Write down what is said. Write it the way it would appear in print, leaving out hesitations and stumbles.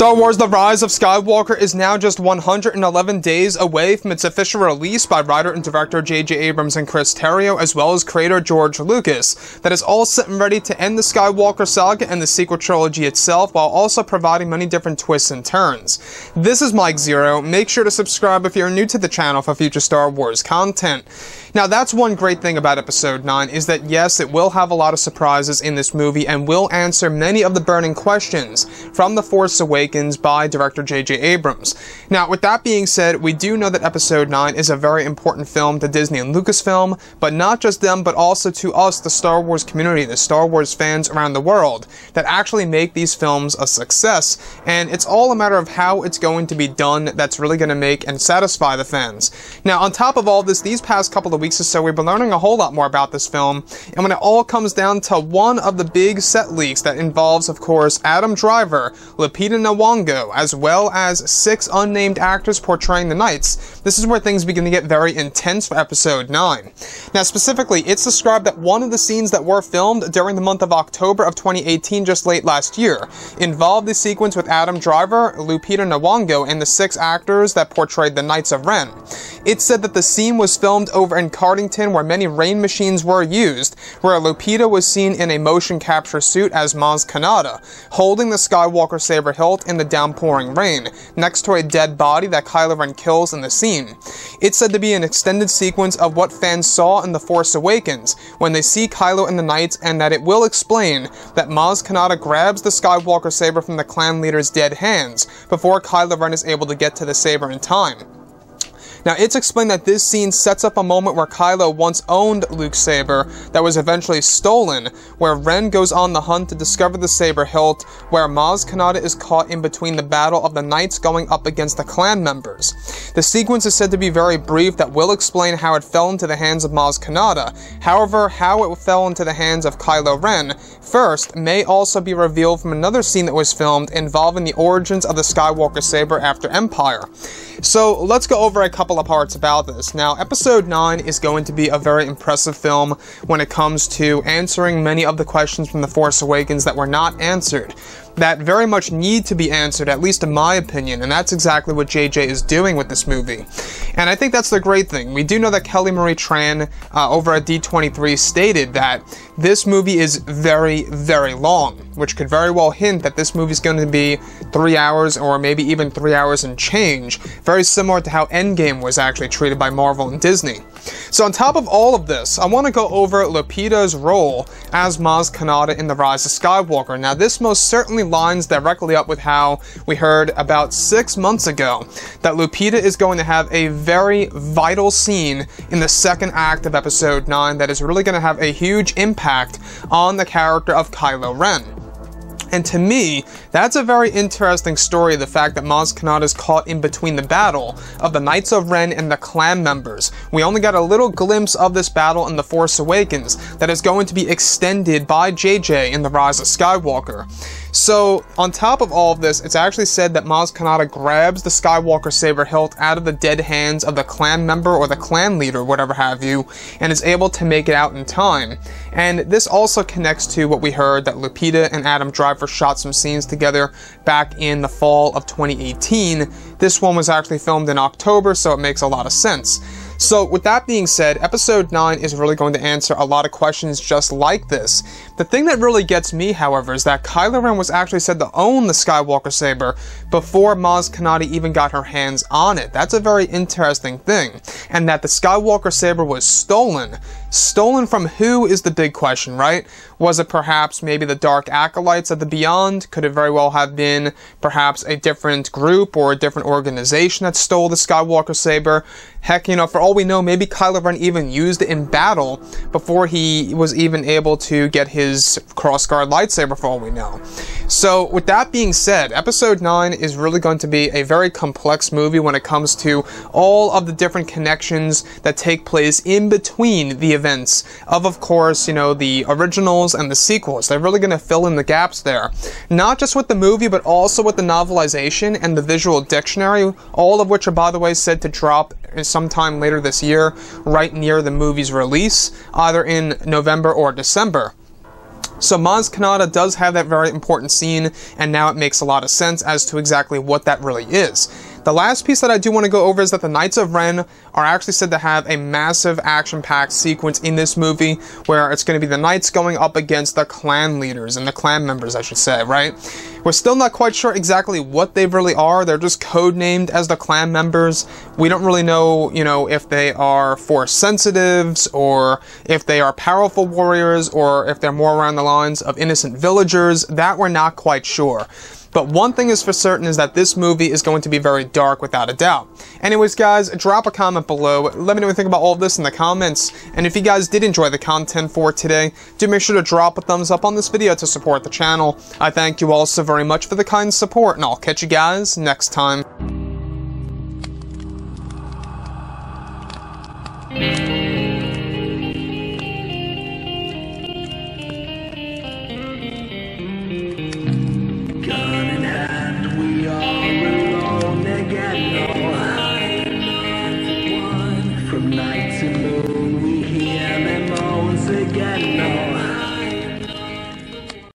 Star Wars The Rise of Skywalker is now just 111 days away from its official release by writer and director J.J. Abrams and Chris Terrio, as well as creator George Lucas, that is all set and ready to end the Skywalker saga and the sequel trilogy itself, while also providing many different twists and turns. This is Mike Zero. Make sure to subscribe if you're new to the channel for future Star Wars content. Now, that's one great thing about Episode 9, is that yes, it will have a lot of surprises in this movie and will answer many of the burning questions from The Force Awakens by director J.J. Abrams. Now, with that being said, we do know that Episode 9 is a very important film to Disney and Lucasfilm, but not just them, but also to us, the Star Wars community, the Star Wars fans around the world, that actually make these films a success, and it's all a matter of how it's going to be done that's really going to make and satisfy the fans. Now, on top of all this, these past couple of weeks or so, we've been learning a whole lot more about this film, and when it all comes down to one of the big set leaks that involves, of course, Adam Driver, Lupita Nyong'o, as well as 6 unnamed actors portraying the Knights, this is where things begin to get very intense for Episode 9. Now, specifically, it's described that one of the scenes that were filmed during the month of October of 2018, just late last year, involved the sequence with Adam Driver, Lupita Nyong'o, and the 6 actors that portrayed the Knights of Ren. It said that the scene was filmed over in Cardington, where many rain machines were used, where Lupita was seen in a motion capture suit as Maz Kanata, holding the Skywalker saber hilt in the downpouring rain, next to a dead body that Kylo Ren kills in the scene. It's said to be an extended sequence of what fans saw in The Force Awakens, when they see Kylo and the Knights, and that it will explain that Maz Kanata grabs the Skywalker saber from the clan leader's dead hands, before Kylo Ren is able to get to the saber in time. Now, it's explained that this scene sets up a moment where Kylo once owned Luke's saber that was eventually stolen, where Ren goes on the hunt to discover the saber hilt, where Maz Kanata is caught in between the battle of the Knights going up against the clan members. The sequence is said to be very brief that will explain how it fell into the hands of Maz Kanata. However, how it fell into the hands of Kylo Ren first may also be revealed from another scene that was filmed involving the origins of the Skywalker saber after Empire. So, let's go over a couple of parts about this. Now, Episode 9 is going to be a very impressive film when it comes to answering many of the questions from The Force Awakens that were not answered, that very much need to be answered, at least in my opinion, and that's exactly what JJ is doing with this movie. And I think that's the great thing. We do know that Kelly Marie Tran over at D23 stated that this movie is very, very long, which could very well hint that this movie is going to be 3 hours or maybe even 3 hours and change, very similar to how Endgame was actually treated by Marvel and Disney. So on top of all of this, I want to go over Lupita's role as Maz Kanata in The Rise of Skywalker. Now, this most certainly lines directly up with how we heard about 6 months ago that Lupita is going to have a very vital scene in the second act of Episode 9 that is really going to have a huge impact on the character of Kylo Ren. And to me, that's a very interesting story, the fact that Maz Kanata is caught in between the battle of the Knights of Ren and the clan members. We only got a little glimpse of this battle in The Force Awakens that is going to be extended by JJ in The Rise of Skywalker. So, on top of all of this, it's actually said that Maz Kanata grabs the Skywalker saber hilt out of the dead hands of the clan member or the clan leader, whatever have you, and is able to make it out in time. And this also connects to what we heard that Lupita and Adam Driver shot some scenes together back in the fall of 2018. This one was actually filmed in October, so it makes a lot of sense. So, with that being said, Episode 9 is really going to answer a lot of questions just like this. The thing that really gets me, however, is that Kylo Ren was actually said to own the Skywalker saber before Maz Kanata even got her hands on it. That's a very interesting thing. And that the Skywalker saber was stolen. Stolen from who is the big question, right? Was it perhaps maybe the Dark Acolytes of the Beyond? Could it very well have been perhaps a different group or a different organization that stole the Skywalker saber? Heck, you know, for all we know, maybe Kylo Ren even used it in battle before he was even able to get his crossguard lightsaber, for all we know. So, with that being said, Episode 9 is really going to be a very complex movie when it comes to all of the different connections that take place in between the events of course, you know, the originals and the sequels. They're really going to fill in the gaps there. Not just with the movie, but also with the novelization and the visual dictionary, all of which are, by the way, said to drop sometime later this year, right near the movie's release, either in November or December. So Maz Kanata does have that very important scene, and now it makes a lot of sense as to exactly what that really is. The last piece that I do want to go over is that the Knights of Ren are actually said to have a massive action-packed sequence in this movie where it's going to be the Knights going up against the clan leaders, and the clan members, I should say, right? We're still not quite sure exactly what they really are. They're just codenamed as the clan members. We don't really know, if they are Force sensitives, or if they are powerful warriors, or if they're more around the lines of innocent villagers. That we're not quite sure. But one thing is for certain is that this movie is going to be very dark without a doubt. Anyways, guys, drop a comment below. Let me know what you think about all of this in the comments. And if you guys did enjoy the content for today, do make sure to drop a thumbs up on this video to support the channel. I thank you all so very much for the kind support, and I'll catch you guys next time. From night to moon, we hear them moans again.